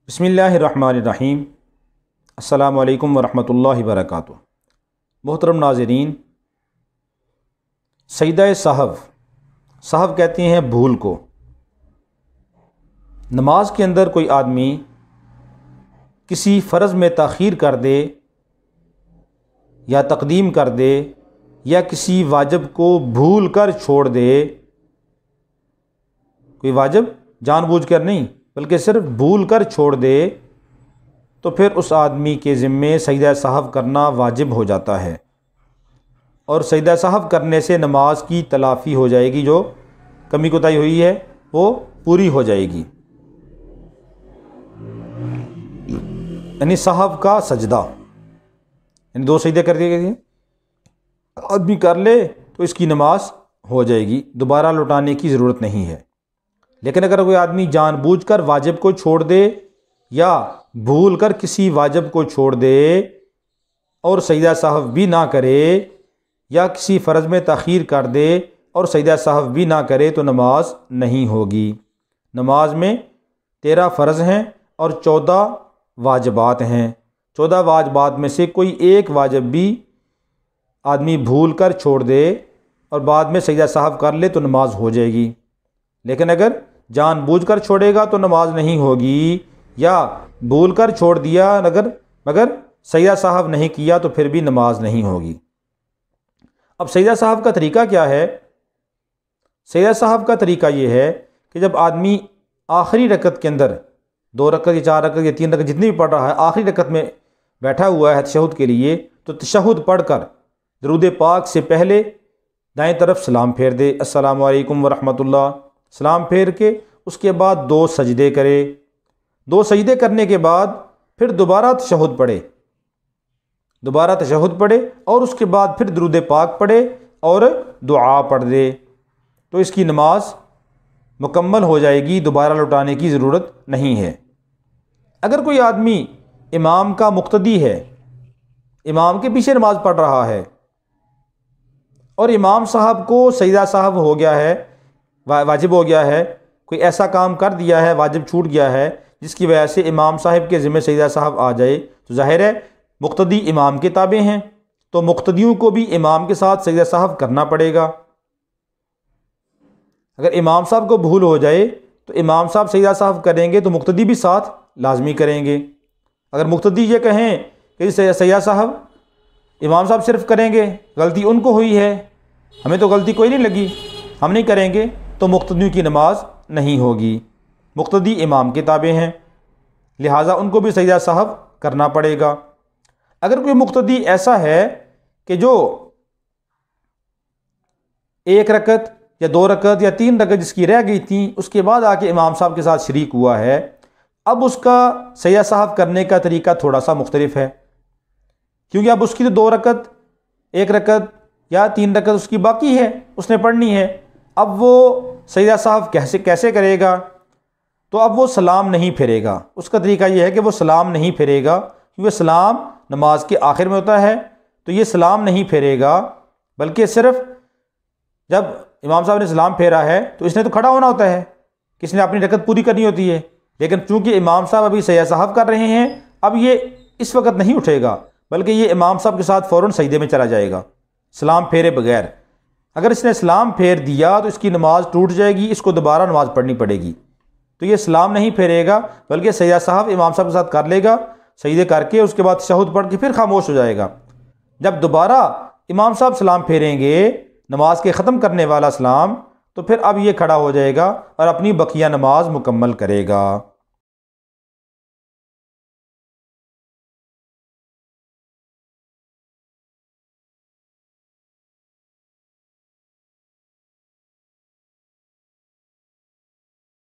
بسم اللہ الرحمن الرحیم۔ السلام علیکم ورحمۃ اللہ وبرکاتہ۔ محترم ناظرین، سجدہ سہو کہتے ہیں بھول کو۔ نماز کے اندر کوئی آدمی کسی فرض میں تاخیر کر دے یا تقدیم کر دے یا کسی واجب کو بھول کر چھوڑ دے، کوئی واجب جان بوجھ کر نہیں بلکہ صرف بھول کر چھوڑ دے، تو پھر اس آدمی کے ذمے سجدہ سہو کرنا واجب ہو جاتا ہے، اور سجدہ سہو کرنے سے نماز کی تلافی ہو جائے گی، جو کمی کوتاہی ہوئی ہے وہ پوری ہو جائے گی۔ یعنی سہو کا سجدہ، یعنی دو سجدے کر دیے گئے آدمی کر لے تو اس کی نماز ہو جائے گی، دوبارہ لوٹانے کی ضرورت نہیں ہے۔ لیکن اگر کوئی آدمی جان بوجھ کر واجب کو چھوڑ دے یا بھول کر کسی واجب کو چھوڑ دے اور سجدہ سہو بھی نہ کرے، یا کسی فرض میں تاخیر کر دے اور سجدہ سہو بھی نہ کرے، تو نماز نہیں ہوگی۔ نماز میں 13 فرض ہیں اور 14 واجبات ہیں۔ 14 واجبات میں سے کوئی ایک واجب بھی آدمی بھول کر چھوڑ دے اور بعد میں سجدہ سہو کر لے تو نماز ہو جائے گی، لیکن اگر جان بوجھ کر چھوڑے گا تو نماز نہیں ہوگی، یا بھول کر چھوڑ دیا مگر سجدہ سہو نہیں کیا تو پھر بھی نماز نہیں ہوگی۔ اب سجدہ سہو کا طریقہ کیا ہے؟ سجدہ سہو کا طریقہ یہ ہے کہ جب آدمی آخری رکعت کے اندر 2 رکعت یا 4 رکعت یا 3 رکعت جتنی بھی پڑھ رہا ہے، آخری رکعت میں بیٹھا ہوا ہے تشہد کے لیے، تو تشہد پڑھ کر درود پاک سے پہلے دائیں طرف سلام پھیر دے، السلام علیکم ورحمۃ اللہ، سلام پھیر کے اس کے بعد 2 سجدے کرے۔ 2 سجدے کرنے کے بعد پھر دوبارہ تشہد پڑھے اور اس کے بعد پھر درود پاک پڑھے اور دعا پڑھ دے، تو اس کی نماز مکمل ہو جائے گی، دوبارہ لوٹانے کی ضرورت نہیں ہے۔ اگر کوئی آدمی امام کا مقتدی ہے، امام کے پیچھے نماز پڑھ رہا ہے اور امام صاحب کو سجدہ سہو ہو گیا ہے، واجب ہو گیا ہے، کوئی ایسا کام کر دیا ہے، واجب چھوٹ گیا ہے جس کی وجہ سے امام صاحب کے ذمہ سجدہ سہو آ جائے، تو ظاہر ہے مقتدی امام کے تابع ہیں، تو مقتدیوں کو بھی امام کے ساتھ سجدہ سہو کرنا پڑے گا۔ اگر امام صاحب کو بھول ہو جائے تو امام صاحب سجدہ سہو کریں گے تو مقتدی بھی ساتھ لازمی کریں گے۔ اگر مقتدی یہ کہیں کہ سجدہ سہو امام صاحب صرف کریں گے، غلطی ان کو ہوئی ہے، ہمیں تو غلطی کوئی نہیں لگی، ہم نہیں کریں گے، تو مقتدیوں کی نماز نہیں ہوگی۔ مقتدی امام کے تابع ہیں، لہٰذا ان کو بھی سجدہ سہو کرنا پڑے گا۔ اگر کوئی مقتدی ایسا ہے کہ جو 1 رکعت یا 2 رکعت یا 3 رکعت جس کی رہ گئی تھیں، اس کے بعد آ کے امام صاحب کے ساتھ شریک ہوا ہے، اب اس کا سجدہ سہو کرنے کا طریقہ تھوڑا سا مختلف ہے، کیونکہ اب اس کی تو 2 رکعت 1 رکعت یا 3 رکعت اس کی باقی ہے، اس نے پڑھنی ہے۔ اب وہ سجدہ سہو کیسے کرے گا؟ تو اب وہ سلام نہیں پھیرے گا۔ اس کا طریقہ یہ ہے کہ وہ سلام نہیں پھیرے گا، کیونکہ سلام نماز کے آخر میں ہوتا ہے، تو یہ سلام نہیں پھیرے گا، بلکہ صرف جب امام صاحب نے سلام پھیرا ہے تو اس نے تو کھڑا ہونا ہوتا ہے، کس نے اپنی رکعت پوری کرنی ہوتی ہے، لیکن چونکہ امام صاحب ابھی سجدہ سہو کر رہے ہیں، اب یہ اس وقت نہیں اٹھے گا، بلکہ یہ امام صاحب کے ساتھ فوراً سجدے میں چلا جائے گا سلام پھیرے بغیر۔ اگر اس نے سلام پھیر دیا تو اس کی نماز ٹوٹ جائے گی، اس کو دوبارہ نماز پڑھنی پڑے گی، تو یہ سلام نہیں پھیرے گا بلکہ سجدہ سہو امام صاحب کے ساتھ کر لے گا، سجدے کر کے اس کے بعد تشہد پڑھ کے پھر خاموش ہو جائے گا۔ جب دوبارہ امام صاحب سلام پھیریں گے، نماز کے ختم کرنے والا سلام، تو پھر اب یہ کھڑا ہو جائے گا اور اپنی بقیہ نماز مکمل کرے گا۔